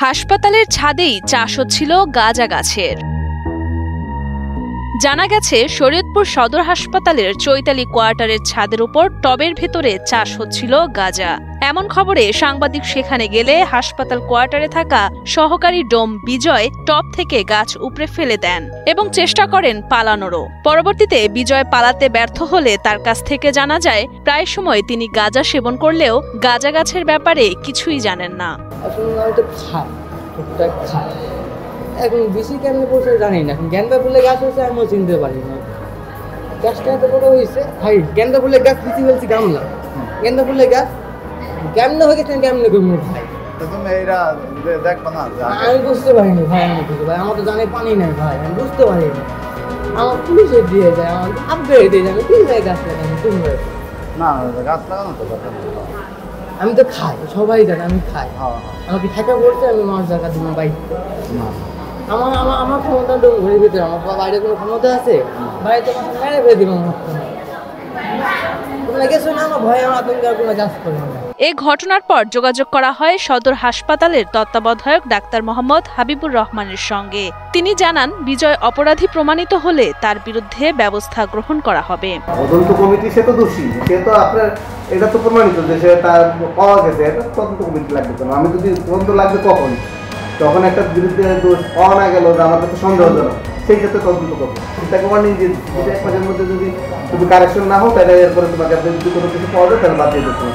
হাসপাতালের ছাদেই চাষ হচ্ছিল গাঁজা গাছের। জানা গেছে, শরীয়তপুর সদর হাসপাতালের চৈতালি কোয়ার্টারের ছাদের উপর টবের ভেতরে চাষ হচ্ছিল গাঁজা। এমন খবরে সাংবাদিক সেখানে গেলে হাসপাতাল কোয়ার্টারে থাকা সহকারী ডোম বিজয় টব থেকে গাছ উপড়ে ফেলে দেন এবং চেষ্টা করেন পালানোরও। পরবর্তীতে বিজয় পালাতে ব্যর্থ হলে তার কাছ থেকে জানা যায়, প্রায় সময় তিনি গাঁজা সেবন করলেও গাঁজা গাছের ব্যাপারে কিছুই জানেন না। এখন বেশি কেমনে পড়ছে জানি না। গেন্দা ফুলের গাছ হয়েছে আমিও চিনতে পারি না। গাছটা এত বড় হয়েছে ভাই। গেন্দা ফুলের গাছ বেশি বলছি গামলা। গেন্দা ফুলের গাছ কেমনে হয়ে গেছে কেমনে করবো ভাই? আমি বুঝতে পারিনি ভাই। আমি বুঝতে পারি আমার তো জানে পানি নাই ভাই। আমি বুঝতে পারিনি। আমার পুলিশে দিয়ে যায়, আমার আপডেট দিয়ে যায়। আমি তিন ভাই গাছ লাগানো, তিন ভাই না গাছ লাগানো তো আমি তো খাই, সবাই জানে আমি খাই। আমাকে ঠেকা পড়ছে, আমি মাছ জায়গা দিব বাইরে। আমার ক্ষমতা ঘুরে ভিতরে আমার বাইরে কোনো ক্ষমতা আছে? বাইরে তো আমার মেরে ফেলে দিব। তোমরা গেছো না, আমার ভয়ে আমার আতঙ্কে আর কোনো কাজ করবো না। এই ঘটনার পর যোগাযোগ করা হয় সদর হাসপাতালের তত্ত্বাবধায়ক ডাক্তার মোহাম্মদ হাবিবুর রহমানের সঙ্গে। তিনি জানান, বিজয় অপরাধী প্রমাণিত হলে তার বিরুদ্ধে ব্যবস্থা গ্রহণ করা হবে। তদন্ত কমিটি সে তো দোষী, সে তো আপনার এটা তো প্রমাণিত যে সে তার পাওয়া গেছে। এটা তদন্ত কমিটি লাগবে কেন? আমি যদি তদন্ত লাগবে কখন? যখন একটা বিরুদ্ধে দোষ পাওয়া না গেল, আমার কাছে সন্দেহজনক, সেই ক্ষেত্রে তদন্ত করবো। চিন্তা করবার নেই যে এক মাসের মধ্যে যদি কারেকশন না হোক, তাহলে এরপরে তোমাকে যদি কোনো কিছু পাওয়া যায় তাহলে বাদ দিয়ে দিতে হবে।